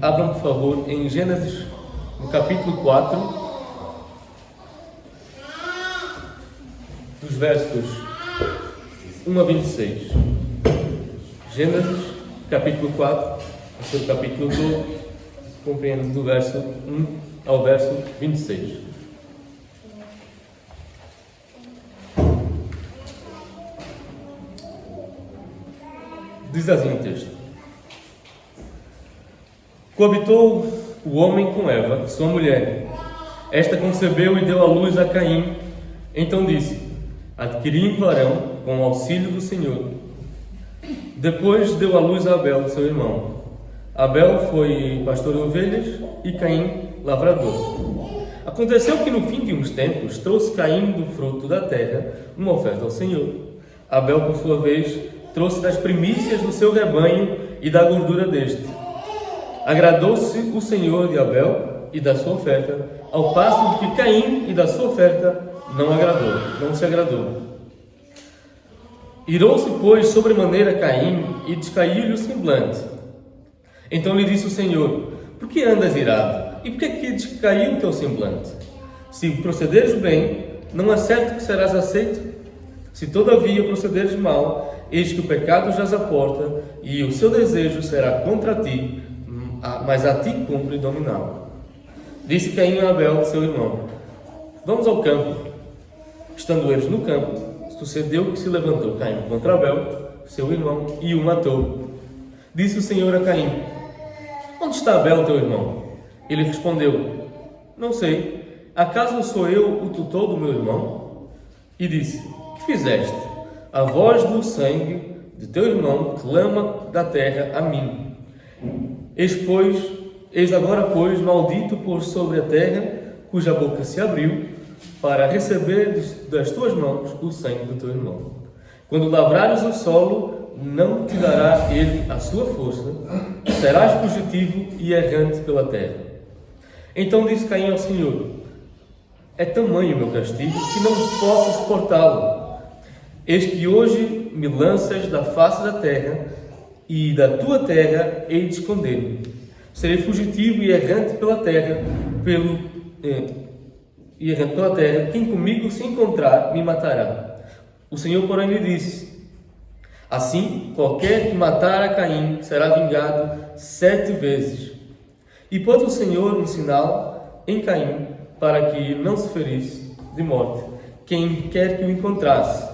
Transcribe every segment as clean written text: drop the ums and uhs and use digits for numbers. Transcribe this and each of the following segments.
abram por favor em Gênesis, no capítulo 4, dos versos 1 a 26. Gênesis, capítulo 4, o seu capítulo 12, compreende do verso 1 ao verso 26. Diz assim o texto: Coabitou o homem com Eva, sua mulher. Esta concebeu e deu à luz a Caim. Então disse: Adquiri um varão com o auxílio do Senhor. Depois deu à luz a Abel, seu irmão. Abel foi pastor de ovelhas e Caim lavrador. Aconteceu que no fim de uns tempos trouxe Caim do fruto da terra uma oferta ao Senhor. Abel, por sua vez, trouxe das primícias do seu rebanho e da gordura deste. Agradou-se o Senhor de Abel e da sua oferta, ao passo de que Caim e da sua oferta não se agradou. Irou-se, pois, sobremaneira Caim e descaiu-lhe o semblante. Então lhe disse o Senhor: Por que andas irado? E por que descaiu o teu semblante? Se procederes bem, não é certo que serás aceito? Se todavia procederes mal, eis que o pecado jaz à porta, e o seu desejo será contra ti, mas a ti cumpre dominá-lo. Disse Caim a Abel, seu irmão: Vamos ao campo. Estando eles no campo, sucedeu que se levantou Caim contra Abel, seu irmão, e o matou. Disse o Senhor a Caim: Onde está Abel, teu irmão? Ele respondeu: Não sei. Acaso sou eu o tutor do meu irmão? E disse: Que fizeste? A voz do sangue de teu irmão clama da terra a mim. Eis agora, pois, maldito por sobre a terra, cuja boca se abriu, para receber das tuas mãos o sangue do teu irmão. Quando lavrares o solo, não te dará ele a sua força, serás fugitivo e errante pela terra. Então disse Caim ao Senhor: É tamanho o meu castigo que não posso suportá-lo. Eis que hoje me lanças da face da terra, e da tua terra hei de esconder-me. Serei fugitivo e errante pela terra, quem comigo se encontrar me matará. O Senhor, porém, lhe disse: Assim, qualquer que matar a Caim será vingado 7 vezes. E pôs o Senhor um sinal em Caim, para que não se ferisse de morte quem quer que o encontrasse.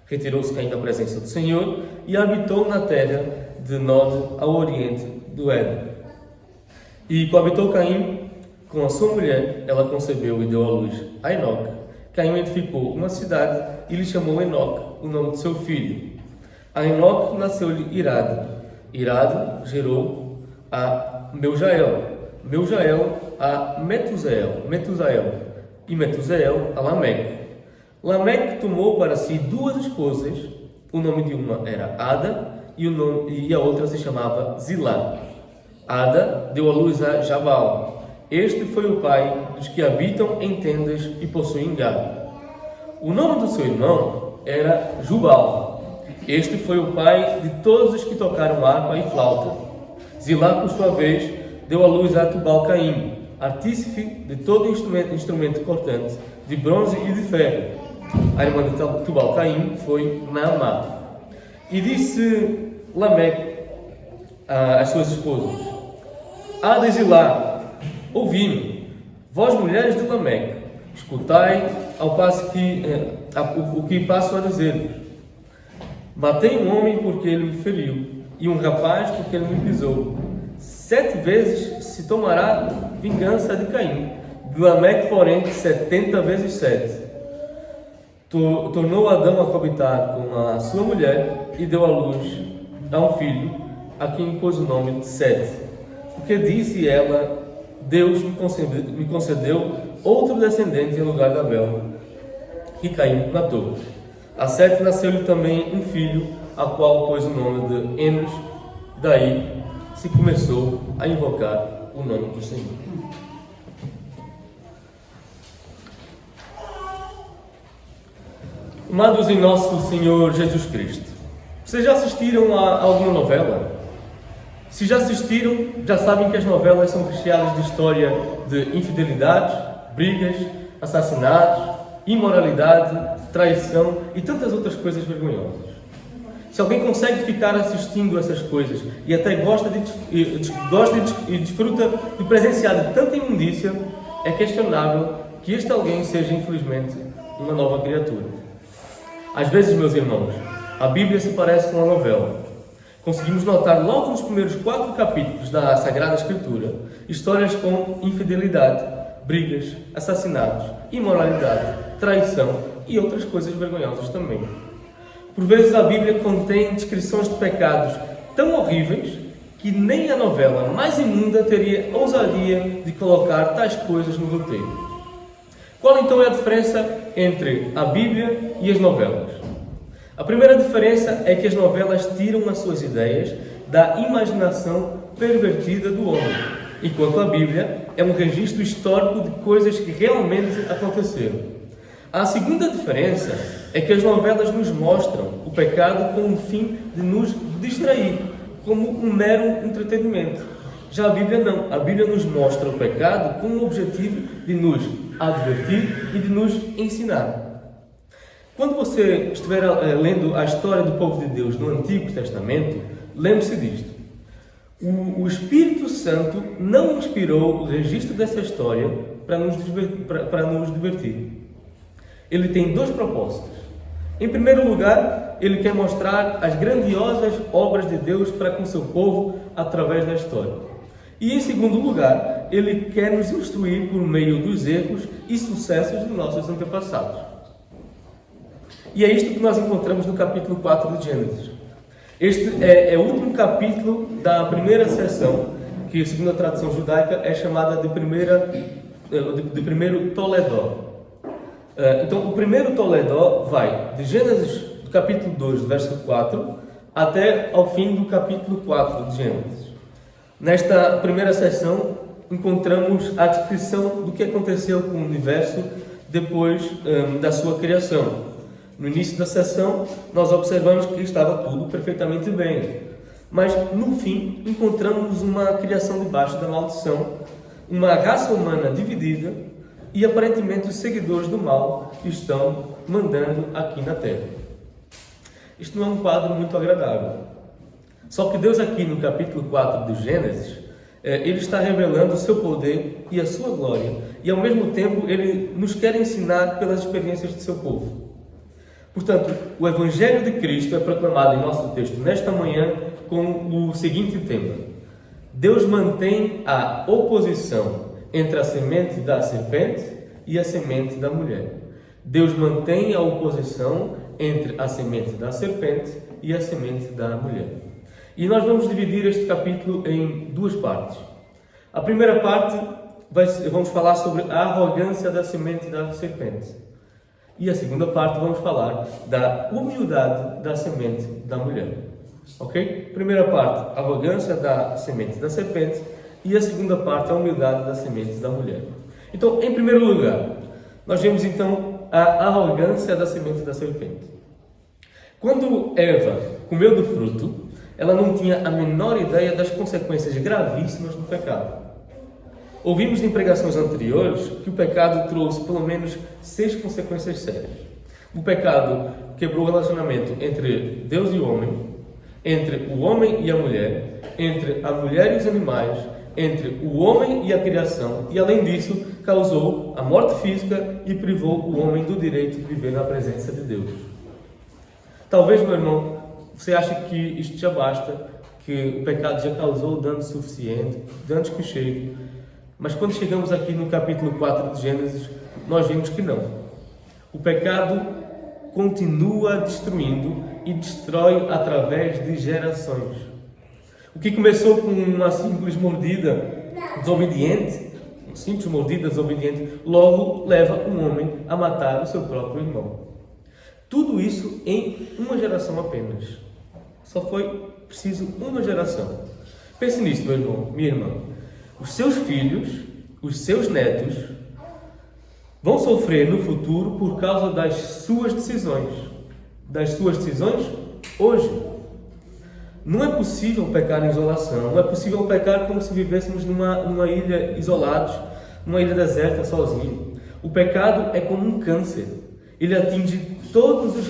Retirou-se Caim da presença do Senhor e habitou na terra de Nod, ao oriente do Éden. E coabitou Caim com a sua mulher, ela concebeu e deu à luz a Enoque. Caim edificou uma cidade e lhe chamou Enoque, o nome de seu filho. A Enoque nasceu-lhe Irade. Irade gerou a Meujael. Meujael a Metusael. E Metusael a Lameque. Lameque tomou para si 2 esposas. O nome de uma era Ada e a outra se chamava Zilá. Ada deu à luz a Jabal. Este foi o pai dos que habitam em tendas e possuem gado. O nome do seu irmão era Jubal. Este foi o pai de todos os que tocaram harpa e flauta. Zilá, por sua vez, deu à luz a Tubal-Caim, artífice de todo instrumento cortante, de bronze e de ferro. A irmã de Tubal-Caim foi Naamá. E disse Lameque às suas esposas: Ada e Zilá, ouvi-me, vós mulheres de Lameque, escutai ao passo o que passo a dizer-vos. Matei um homem porque ele me feriu, e um rapaz porque ele me pisou. 7 vezes se tomará vingança de Caim, de Lameque, porém, 70 vezes 7. Tornou Adão a coabitar com a sua mulher e deu à luz a um filho, a quem pôs o nome de Sete. Porque disse ela: Deus me concedeu outro descendente em lugar de Abel, que Caim matou. A Sete nasceu-lhe também um filho, a qual pôs o nome de Enos. Daí se começou a invocar o nome do Senhor. Amados em nosso Senhor Jesus Cristo, vocês já assistiram a alguma novela? Se já assistiram, já sabem que as novelas são recheadas de história de infidelidades, brigas, assassinatos, imoralidade, traição e tantas outras coisas vergonhosas. Se alguém consegue ficar assistindo essas coisas e até gosta e desfruta de presenciar de tanta imundícia, é questionável que este alguém seja, infelizmente, uma nova criatura. Às vezes, meus irmãos, a Bíblia se parece com uma novela. Conseguimos notar logo nos primeiros 4 capítulos da Sagrada Escritura histórias com infidelidade, brigas, assassinatos, imoralidade, traição e outras coisas vergonhosas também. Por vezes a Bíblia contém descrições de pecados tão horríveis que nem a novela mais imunda teria ousadia de colocar tais coisas no roteiro. Qual então é a diferença entre a Bíblia e as novelas? A primeira diferença é que as novelas tiram as suas ideias da imaginação pervertida do homem, enquanto a Bíblia é um registro histórico de coisas que realmente aconteceram. A segunda diferença é que as novelas nos mostram o pecado com o fim de nos distrair, como um mero entretenimento. Já a Bíblia não. A Bíblia nos mostra o pecado com o objetivo de nos advertir e de nos ensinar. Quando você estiver lendo a história do povo de Deus no Antigo Testamento, lembre-se disto. O Espírito Santo não inspirou o registro dessa história para nos divertir. Ele tem 2 propósitos. Em primeiro lugar, ele quer mostrar as grandiosas obras de Deus para com seu povo através da história. E em segundo lugar, ele quer nos instruir por meio dos erros e sucessos dos nossos antepassados. E é isto que nós encontramos no capítulo 4 de Gênesis. Este é o último capítulo da primeira seção, que, segundo a tradição judaica, é chamada de primeiro Toledó. Então, o primeiro Toledó vai de Gênesis, do capítulo 2, verso 4, até ao fim do capítulo 4 de Gênesis. Nesta primeira seção, encontramos a descrição do que aconteceu com o universo depois da sua criação. No início da sessão, nós observamos que estava tudo perfeitamente bem. Mas, no fim, encontramos uma criação debaixo da maldição, uma raça humana dividida e, aparentemente, os seguidores do mal que estão mandando aqui na Terra. Isto não é um quadro muito agradável. Só que Deus aqui, no capítulo 4 de Gênesis, Ele está revelando o seu poder e a sua glória. E, ao mesmo tempo, Ele nos quer ensinar pelas experiências de seu povo. Portanto, o Evangelho de Cristo é proclamado em nosso texto nesta manhã com o seguinte tema: Deus mantém a oposição entre a semente da serpente e a semente da mulher. Deus mantém a oposição entre a semente da serpente e a semente da mulher. E nós vamos dividir este capítulo em 2 partes. A primeira parte, vamos falar sobre a arrogância da semente da serpente. E a segunda parte vamos falar da humildade da semente da mulher. Ok? Primeira parte, a arrogância da semente da serpente. E a segunda parte, a humildade da semente da mulher. Então, em primeiro lugar, nós vemos então a arrogância da semente da serpente. Quando Eva comeu do fruto, ela não tinha a menor ideia das consequências gravíssimas do pecado. Ouvimos em pregações anteriores que o pecado trouxe pelo menos 6 consequências sérias. O pecado quebrou o relacionamento entre Deus e o homem, entre o homem e a mulher, entre a mulher e os animais, entre o homem e a criação, e além disso, causou a morte física e privou o homem do direito de viver na presença de Deus. Talvez, meu irmão, você ache que isto já basta, que o pecado já causou dano suficiente, danos que cheguem. Mas quando chegamos aqui no capítulo 4 de Gênesis, nós vemos que não. O pecado continua destruindo e destrói através de gerações. O que começou com uma simples mordida desobediente, logo leva um homem a matar o seu próprio irmão. Tudo isso em uma geração apenas. Só foi preciso uma geração. Pense nisso, meu irmão, minha irmã. Os seus filhos, os seus netos, vão sofrer no futuro por causa das suas decisões. Das suas decisões hoje. Não é possível pecar em isolação, não é possível pecar como se vivêssemos numa ilha isolados, numa ilha deserta, sozinho. O pecado é como um câncer. Ele atinge todos os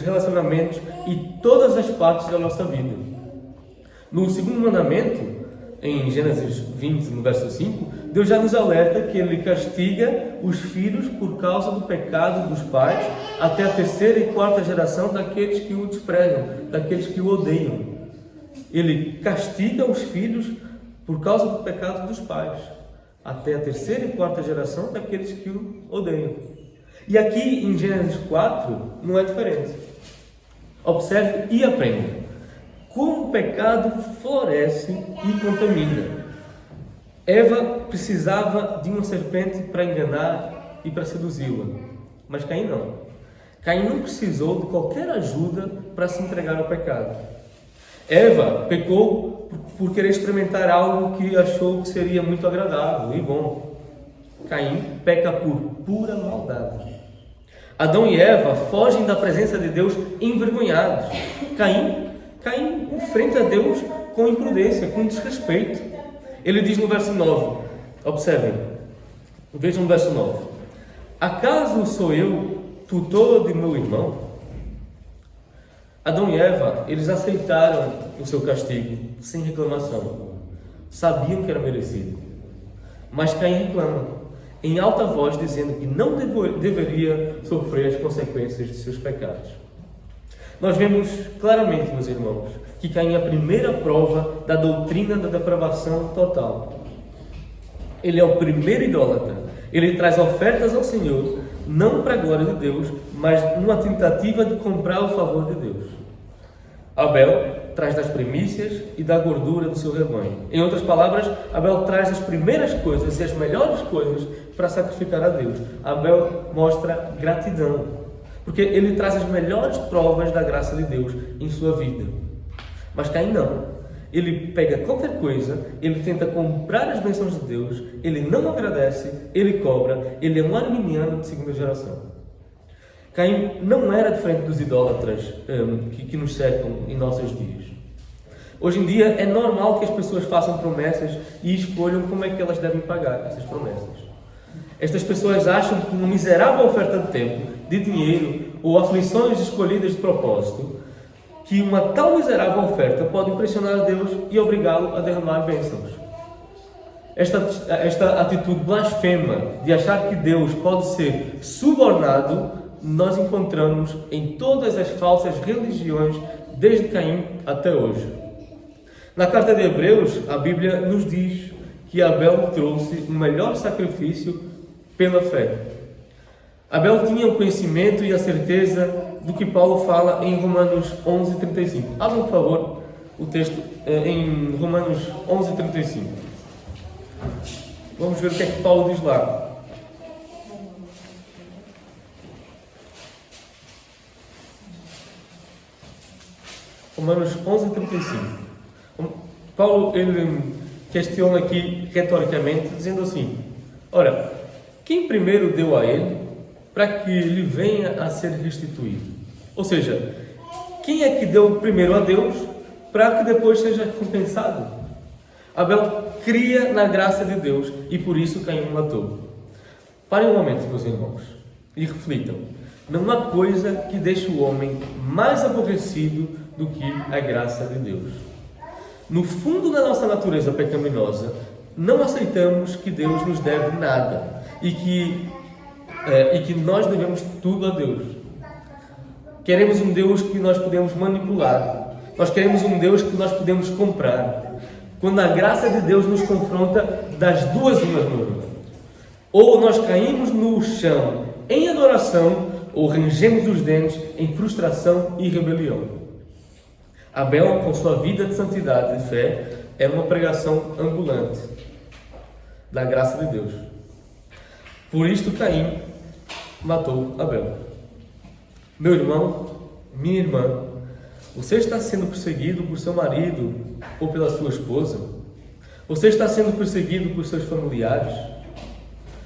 relacionamentos e todas as partes da nossa vida. No segundo mandamento, em Gênesis 20, no verso 5, Deus já nos alerta que Ele castiga os filhos por causa do pecado dos pais até a terceira e quarta geração daqueles que o desprezam, daqueles que o odeiam. Ele castiga os filhos por causa do pecado dos pais até a terceira e quarta geração daqueles que o odeiam. E aqui em Gênesis 4 não é diferente. Observe e aprenda como o pecado floresce e contamina. Eva precisava de uma serpente para enganar e para seduzi-la, mas Caim não. Caim não precisou de qualquer ajuda para se entregar ao pecado. Eva pecou por querer experimentar algo que achou que seria muito agradável e bom. Caim peca por pura maldade. Adão e Eva fogem da presença de Deus envergonhados. Caim enfrenta Deus com imprudência, com desrespeito. Ele diz no verso 9, observem, vejam no verso 9: acaso sou eu tutor de meu irmão? Adão e Eva, eles aceitaram o seu castigo sem reclamação. Sabiam que era merecido. Mas Caim reclama, em alta voz, dizendo que não deveria sofrer as consequências de seus pecados. Nós vemos claramente, meus irmãos, que Caim é a primeira prova da doutrina da depravação total. Ele é o primeiro idólatra. Ele traz ofertas ao Senhor, não para a glória de Deus, mas numa tentativa de comprar o favor de Deus. Abel traz das primícias e da gordura do seu rebanho. Em outras palavras, Abel traz as primeiras coisas e as melhores coisas para sacrificar a Deus. Abel mostra gratidão, porque ele traz as melhores provas da graça de Deus em sua vida. Mas Caim não. Ele pega qualquer coisa, ele tenta comprar as bênçãos de Deus, ele não agradece, ele cobra, ele é um arminiano de segunda geração. Caim não era diferente dos idólatras que nos cercam em nossos dias. Hoje em dia é normal que as pessoas façam promessas e escolham como é que elas devem pagar essas promessas. Estas pessoas acham que uma miserável oferta de tempo, de dinheiro ou aflições escolhidas de propósito, que uma tal miserável oferta pode impressionar Deus e obrigá-lo a derramar bênçãos. Esta atitude blasfema de achar que Deus pode ser subornado, nós encontramos em todas as falsas religiões, desde Caim até hoje. Na carta de Hebreus, a Bíblia nos diz que Abel trouxe o melhor sacrifício pela fé. Abel tinha o conhecimento e a certeza do que Paulo fala em Romanos 11:35. Abram, por favor, o texto em Romanos 11:35. Vamos ver o que é que Paulo diz lá. Romanos 11:35. Paulo, ele questiona aqui retoricamente, dizendo assim: ora, quem primeiro deu a ele para que lhe venha a ser restituído? Ou seja, quem é que deu primeiro a Deus para que depois seja recompensado? Abel cria na graça de Deus e por isso Caim o matou. Parem um momento, meus irmãos, e reflitam. Não há coisa que deixe o homem mais aborrecido do que a graça de Deus. No fundo da nossa natureza pecaminosa, não aceitamos que Deus nos deve nada e que nós devemos tudo a Deus. Queremos um Deus que nós podemos manipular. Nós queremos um Deus que nós podemos comprar. Quando a graça de Deus nos confronta, das duas uma, meu irmão. Ou nós caímos no chão em adoração, ou rangemos os dentes em frustração e rebelião. Abel, com sua vida de santidade e fé, era uma pregação ambulante da graça de Deus. Por isto Caim matou Abel. Meu irmão, minha irmã, você está sendo perseguido por seu marido ou pela sua esposa? Você está sendo perseguido por seus familiares?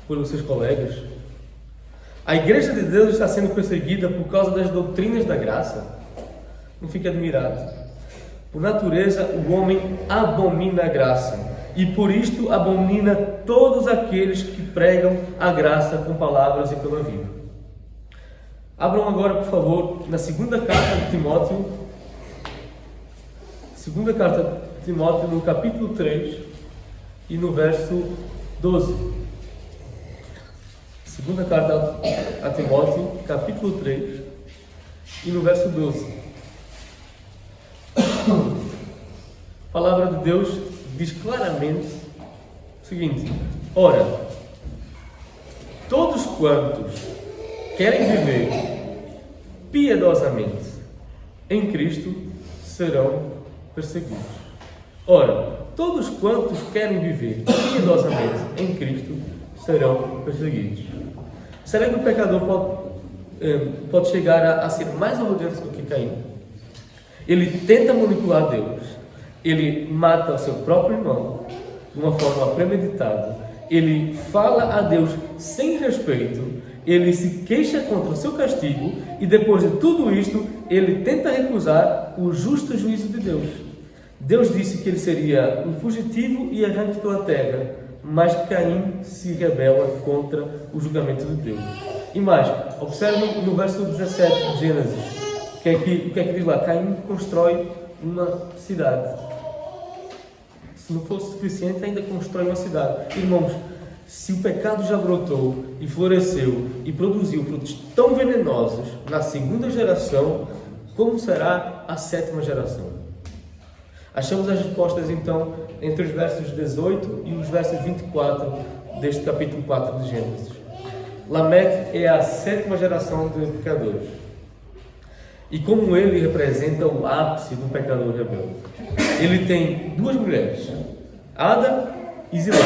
Por seus colegas? A Igreja de Deus está sendo perseguida por causa das doutrinas da graça? Não fique admirado. Por natureza, o homem abomina a graça, e por isto abomina todos aqueles que pregam a graça com palavras e pela vida. Abram agora, por favor, na segunda carta de Timóteo, no capítulo 3 e no verso 12. Segunda carta a Timóteo, capítulo 3 e no verso 12. A palavra de Deus diz claramente o seguinte: ora, todos quantos querem viver piedosamente em Cristo serão perseguidos. Ora, todos quantos querem viver piedosamente em Cristo serão perseguidos. Será que o pecador pode chegar a ser mais arrogante do que Caim? Ele tenta manipular Deus, ele mata o seu próprio irmão de uma forma premeditada, ele fala a Deus sem respeito, ele se queixa contra o seu castigo e depois de tudo isto, ele tenta recusar o justo juízo de Deus. Deus disse que ele seria um fugitivo e errante pela terra, mas Caim se rebela contra o julgamento de Deus. E mais, observe no verso 17 de Gênesis, o que é que diz lá? Caim constrói uma cidade. Se não fosse suficiente, ainda constrói uma cidade. Irmãos, se o pecado já brotou e floresceu e produziu frutos tão venenosos na segunda geração, como será a sétima geração? Achamos as respostas então entre os versos 18 e os versos 24 deste capítulo 4 de Gênesis. Lameque é a sétima geração de pecadores. E como ele representa o ápice do pecador rebelde, ele tem duas mulheres, Ada e Zilá.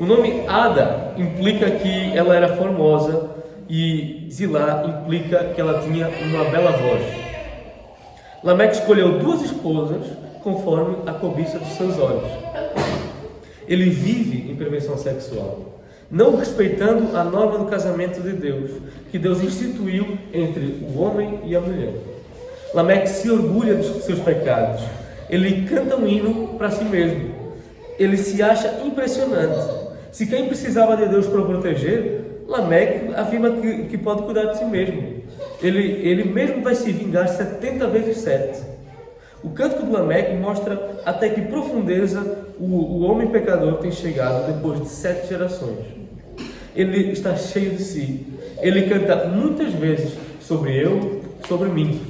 O nome Ada implica que ela era formosa e Zilá implica que ela tinha uma bela voz. Lameque escolheu duas esposas conforme a cobiça dos seus olhos. Ele vive em perversão sexual, não respeitando a norma do casamento de Deus, que Deus instituiu entre o homem e a mulher. Lameque se orgulha dos seus pecados. Ele canta um hino para si mesmo. Ele se acha impressionante. Se quem precisava de Deus para o proteger, Lameque afirma que pode cuidar de si mesmo. Ele mesmo vai se vingar 70 vezes 7. O cântico de Lameque mostra até que profundeza o homem pecador tem chegado depois de 7 gerações. Ele está cheio de si. Ele canta muitas vezes sobre eu, sobre mim.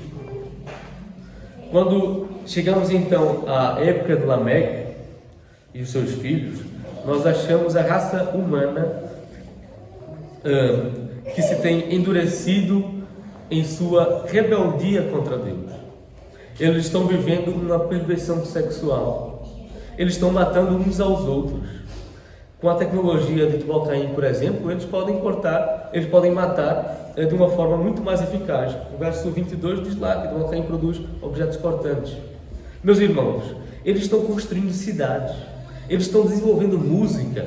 Quando chegamos então à época de Lameque e os seus filhos, nós achamos a raça humana que se tem endurecido em sua rebeldia contra Deus. Eles estão vivendo uma perversão sexual. Eles estão matando uns aos outros. Com a tecnologia de Tubal-Caim, por exemplo, eles podem matar de uma forma muito mais eficaz. O verso 22 diz lá que Tubal-Caim produz objetos cortantes. Meus irmãos, eles estão construindo cidades. Eles estão desenvolvendo música,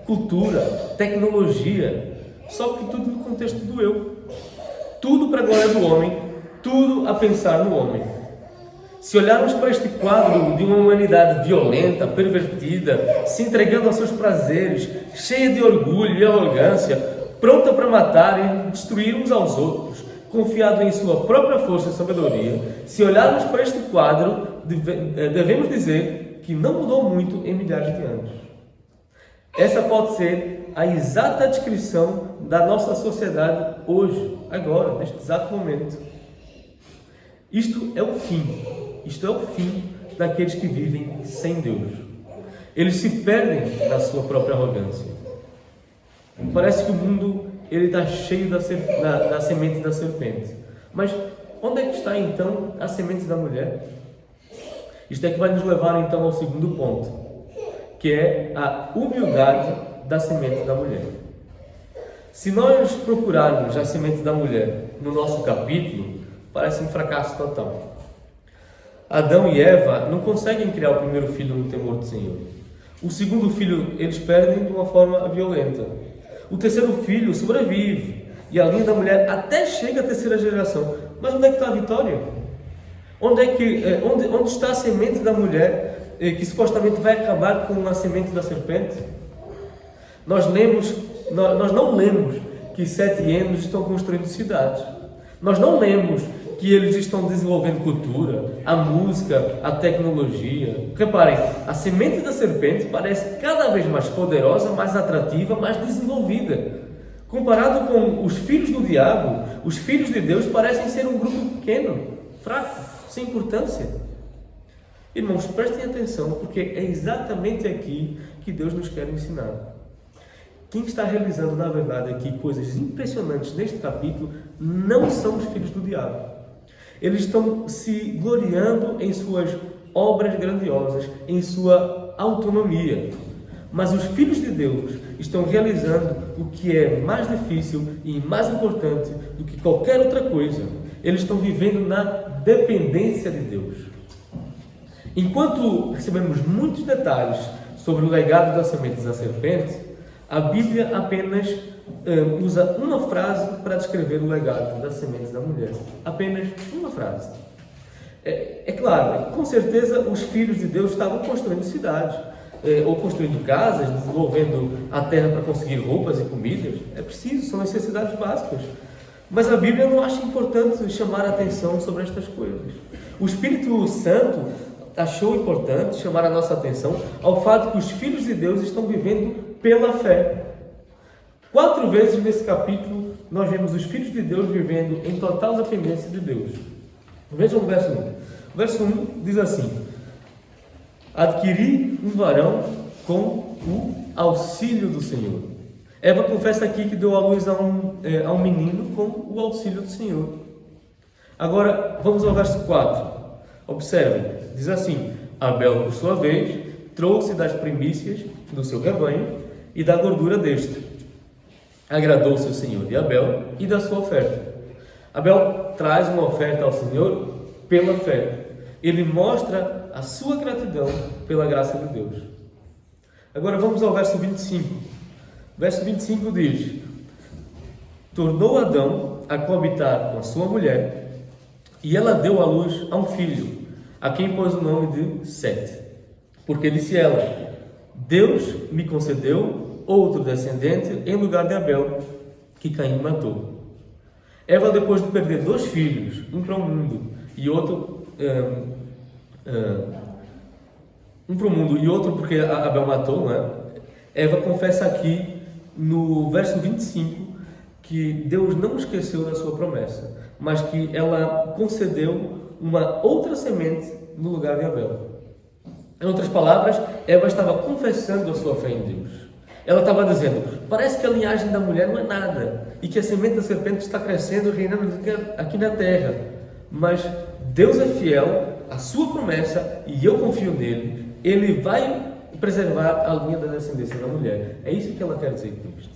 cultura, tecnologia. Só que tudo no contexto do eu. Tudo para a glória do homem, tudo a pensar no homem. Se olharmos para este quadro de uma humanidade violenta, pervertida, se entregando aos seus prazeres, cheia de orgulho e arrogância, pronta para matar e destruir uns aos outros, confiado em sua própria força e sabedoria, se olharmos para este quadro, devemos dizer que não mudou muito em milhares de anos. Essa pode ser a exata descrição da nossa sociedade hoje, agora, neste exato momento. Isto é o fim. Isto é o fim daqueles que vivem sem Deus. Eles se perdem na sua própria arrogância. Parece que o mundo está cheio da semente da serpente. Mas onde é que está então a semente da mulher? Isto é que vai nos levar então ao segundo ponto, que é a humildade da semente da mulher. Se nós procurarmos a semente da mulher no nosso capítulo, parece um fracasso total. Adão e Eva não conseguem criar o primeiro filho no temor do Senhor. O segundo filho eles perdem de uma forma violenta. O terceiro filho sobrevive. E a linha da mulher até chega à terceira geração. Mas onde é que está a vitória? Onde está a semente da mulher que supostamente vai acabar com a semente da serpente? Nós não lemos que 7 anos estão construindo cidades. Nós não lemos que eles estão desenvolvendo cultura, a música, a tecnologia. Reparem, a semente da serpente parece cada vez mais poderosa, mais atrativa, mais desenvolvida. Comparado com os filhos do diabo, os filhos de Deus parecem ser um grupo pequeno, fraco, sem importância. Irmãos, prestem atenção, porque é exatamente aqui que Deus nos quer ensinar. Quem está realizando, na verdade, aqui coisas impressionantes neste capítulo não são os filhos do diabo. Eles estão se gloriando em suas obras grandiosas, em sua autonomia. Mas os filhos de Deus estão realizando o que é mais difícil e mais importante do que qualquer outra coisa. Eles estão vivendo na dependência de Deus. Enquanto recebemos muitos detalhes sobre o legado das sementes da serpente, a Bíblia apenas usa uma frase para descrever o legado das sementes da mulher. Apenas uma frase. É claro, com certeza os filhos de Deus estavam construindo cidades, ou construindo casas, desenvolvendo a terra para conseguir roupas e comidas. É preciso, são necessidades básicas. Mas a Bíblia não acha importante chamar a atenção sobre estas coisas. O Espírito Santo achou importante chamar a nossa atenção ao fato que os filhos de Deus estão vivendo pela fé. 4 vezes nesse capítulo nós vemos os filhos de Deus vivendo em total dependência de Deus. Vejam o verso 1. O verso 1 diz assim: adquiri um varão com o auxílio do Senhor. Eva confessa aqui que deu à luz a um menino com o auxílio do Senhor. Agora, vamos ao verso 4. Observem, diz assim: Abel, por sua vez, trouxe das primícias do seu rebanho e da gordura deste. Agradou-se o Senhor de Abel e da sua oferta. Abel traz uma oferta ao Senhor pela fé. Ele mostra a sua gratidão pela graça de Deus. Agora vamos ao verso 25. O verso 25 diz: tornou Adão a coabitar com a sua mulher, e ela deu à luz a um filho, a quem pôs o nome de Sete. Porque disse ela: Deus me concedeu outro descendente em lugar de Abel, que Caim matou. Eva, depois de perder 2 filhos, um para o mundo e outro porque Abel matou, não é? Eva confessa aqui no verso 25 que Deus não esqueceu da sua promessa, mas que ela concedeu uma outra semente no lugar de Abel. Em outras palavras, Eva estava confessando a sua fé em Deus. Ela estava dizendo: parece que a linhagem da mulher não é nada e que a semente da serpente está crescendo e reinando aqui na terra. Mas Deus é fiel à sua promessa e eu confio nele. Ele vai preservar a linha da descendência da mulher. É isso que ela quer dizer com isto.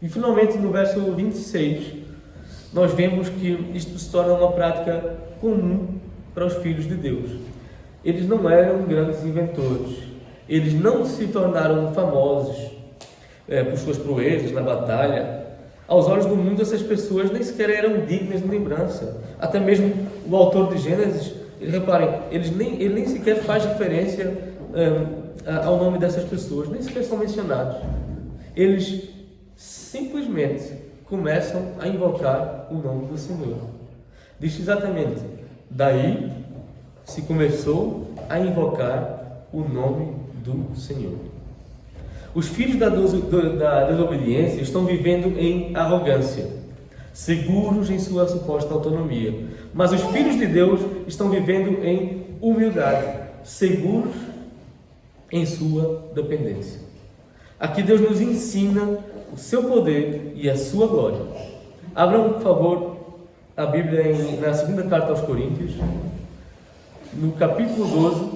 E finalmente, no verso 26, nós vemos que isto se torna uma prática comum para os filhos de Deus. Eles não eram grandes inventores. Eles não se tornaram famosos por suas proezas na batalha. Aos olhos do mundo, essas pessoas nem sequer eram dignas de lembrança. Até mesmo o autor de Gênesis, reparem, ele nem sequer faz referência ao nome dessas pessoas, nem sequer são mencionados. Eles simplesmente começam a invocar o nome do Senhor. Diz exatamente: daí se começou a invocar o nome do Senhor. Os filhos da desobediência estão vivendo em arrogância, seguros em sua suposta autonomia. Mas os filhos de Deus estão vivendo em humildade, seguros em sua dependência. Aqui Deus nos ensina o seu poder e a sua glória. Abram, por favor, a Bíblia na segunda carta aos Coríntios, no capítulo 12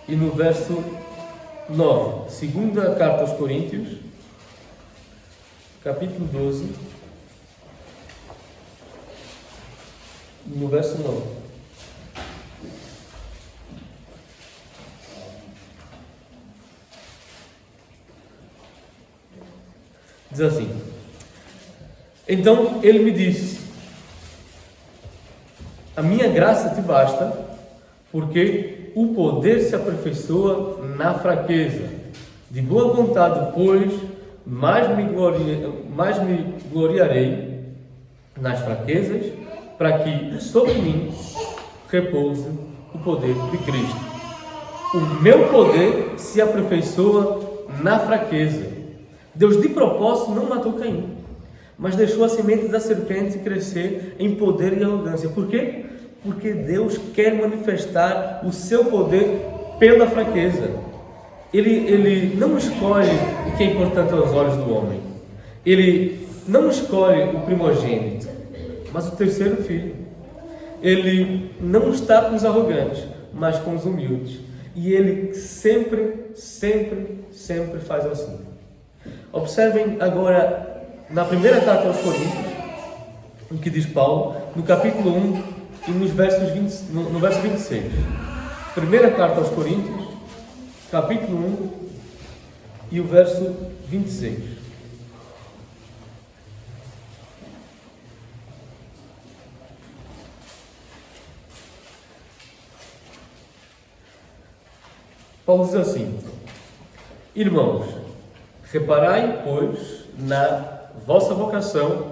e no verso 9. Segunda carta aos Coríntios, capítulo 12, no verso 9. Diz assim: então ele me disse: A minha graça te basta, porque o poder se aperfeiçoa na fraqueza. De boa vontade, pois, mais me gloriarei nas fraquezas, para que sobre mim repouse o poder de Cristo. O meu poder se aperfeiçoa na fraqueza. Deus de propósito não matou Caim, mas deixou a semente da serpente crescer em poder e arrogância. Por quê? Porque Deus quer manifestar o seu poder pela fraqueza. Ele não escolhe o que é importante aos olhos do homem. Ele não escolhe o primogênito, mas o terceiro filho. Ele não está com os arrogantes, mas com os humildes. E ele sempre faz assim. Observem agora na primeira carta aos Coríntios, o que diz Paulo, no capítulo 1 e no verso 26. Primeira carta aos Coríntios, capítulo 1 e o verso 26. Paulo diz assim: irmãos, reparai, pois, na vossa vocação,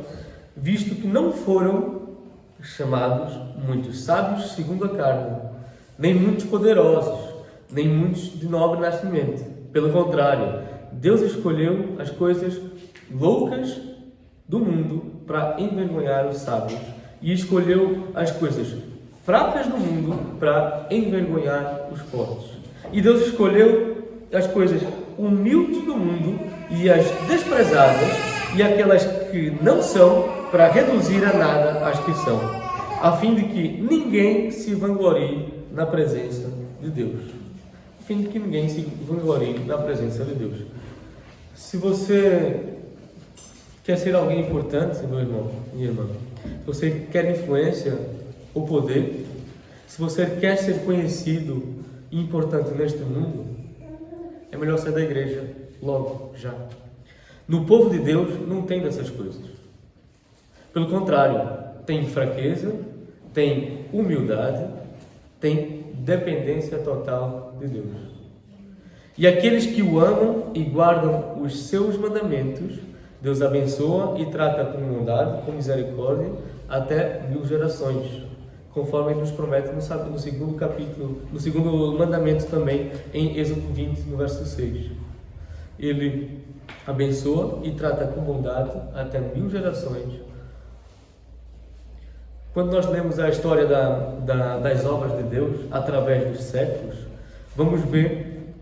visto que não foram chamados muitos sábios segundo a carne, nem muitos poderosos, nem muitos de nobre nascimento. Pelo contrário, Deus escolheu as coisas loucas do mundo para envergonhar os sábios, e escolheu as coisas fracas do mundo para envergonhar os fortes. E Deus escolheu as coisas humildes do mundo e as desprezadas e aquelas que não são, para reduzir a nada as que são, a fim de que ninguém se vanglorie na presença de Deus. A fim de que ninguém se vanglorie na presença de Deus. Se você quer ser alguém importante, meu irmão, minha irmã, se você quer influência ou poder, se você quer ser conhecido e importante neste mundo, é melhor sair da igreja logo, já. No povo de Deus não tem dessas coisas. Pelo contrário, tem fraqueza, tem humildade, tem dependência total de Deus. E aqueles que o amam e guardam os seus mandamentos, Deus abençoa e trata com bondade, com misericórdia, até 1000 gerações. Conforme ele nos promete no segundo capítulo, no segundo mandamento também, em Êxodo 20, no verso 6. Ele abençoa e trata com bondade até 1000 gerações. Quando nós lemos a história das obras de Deus, através dos séculos, vamos ver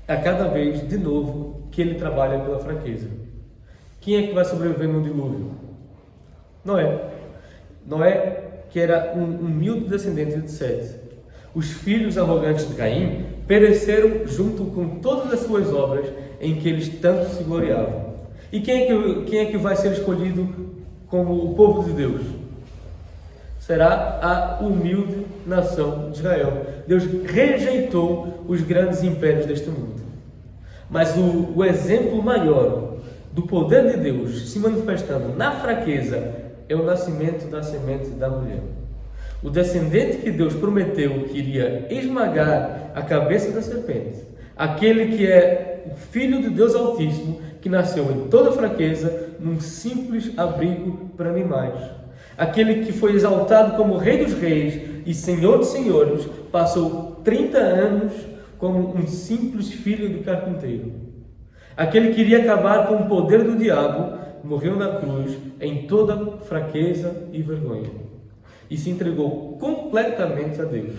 a cada vez, de novo, que ele trabalha pela fraqueza. Quem é que vai sobreviver no dilúvio? Noé. Noé, que era um humilde descendente de Sete. Os filhos arrogantes de Caim pereceram junto com todas as suas obras em que eles tanto se gloriavam. E quem é que vai ser escolhido como o povo de Deus? Será a humilde nação de Israel. Deus rejeitou os grandes impérios deste mundo. Mas o exemplo maior do poder de Deus se manifestando na fraqueza é o nascimento da semente da mulher. O descendente que Deus prometeu que iria esmagar a cabeça da serpente. Aquele que é o Filho de Deus Altíssimo, que nasceu em toda fraqueza, num simples abrigo para animais. Aquele que foi exaltado como Rei dos Reis e Senhor dos Senhores, passou 30 anos como um simples filho de carpinteiro. Aquele que iria acabar com o poder do diabo, morreu na cruz em toda fraqueza e vergonha e se entregou completamente a Deus.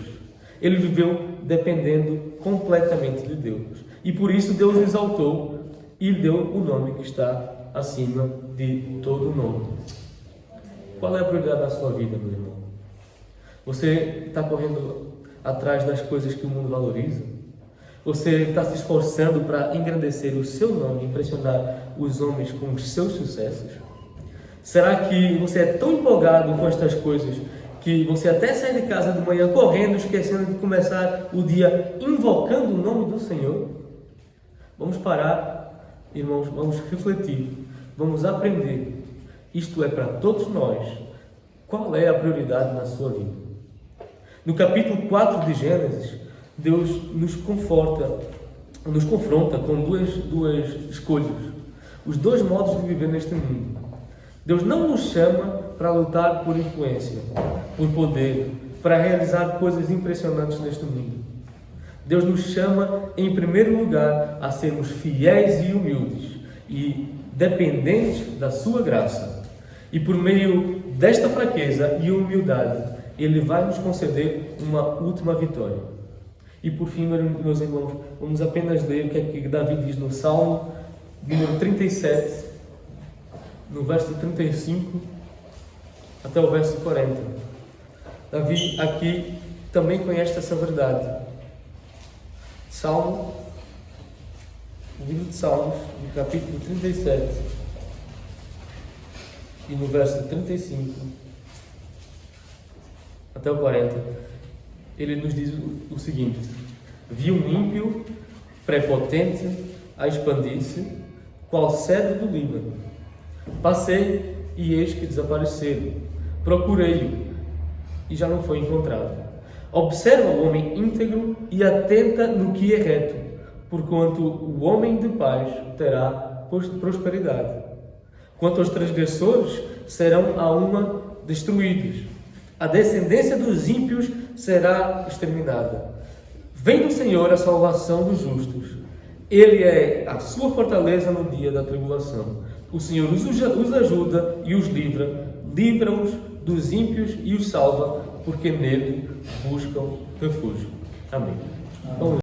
Ele viveu dependendo completamente de Deus e por isso Deus o exaltou e lhe deu o nome que está acima de todo nome. Qual é a prioridade da sua vida, meu irmão? Você está correndo atrás das coisas que o mundo valoriza? Você está se esforçando para engrandecer o seu nome, impressionar os homens com os seus sucessos? Será que você é tão empolgado com estas coisas que você até sai de casa de manhã correndo, esquecendo de começar o dia invocando o nome do Senhor? Vamos parar, irmãos, vamos refletir, vamos aprender. Isto é para todos nós. Qual é a prioridade na sua vida? No capítulo 4 de Gênesis, Deus nos confronta com duas escolhas. Os dois modos de viver neste mundo. Deus não nos chama para lutar por influência, por poder, para realizar coisas impressionantes neste mundo. Deus nos chama, em primeiro lugar, a sermos fiéis e humildes e dependentes da sua graça. E por meio desta fraqueza e humildade, Ele vai nos conceder uma última vitória. E por fim, meus irmãos, vamos apenas ler o que é que Davi diz no Salmo número 37, no verso 35 até o verso 40. Davi aqui também conhece essa verdade. Salmo, o livro de Salmos, no capítulo 37, e no verso 35 até o 40, ele nos diz o seguinte: vi um ímpio prepotente a expandir-se, qual cedro do Líbano. Passei e eis que desapareceram. Procurei-o e já não foi encontrado. Observa o homem íntegro e atenta no que é reto, porquanto o homem de paz terá prosperidade. Quanto aos transgressores, serão a uma destruídos. A descendência dos ímpios será exterminada. Vem do Senhor a salvação dos justos. Ele é a sua fortaleza no dia da tribulação. O Senhor os ajuda e os livra-os dos ímpios e os salva, porque nele buscam refúgio. Amém.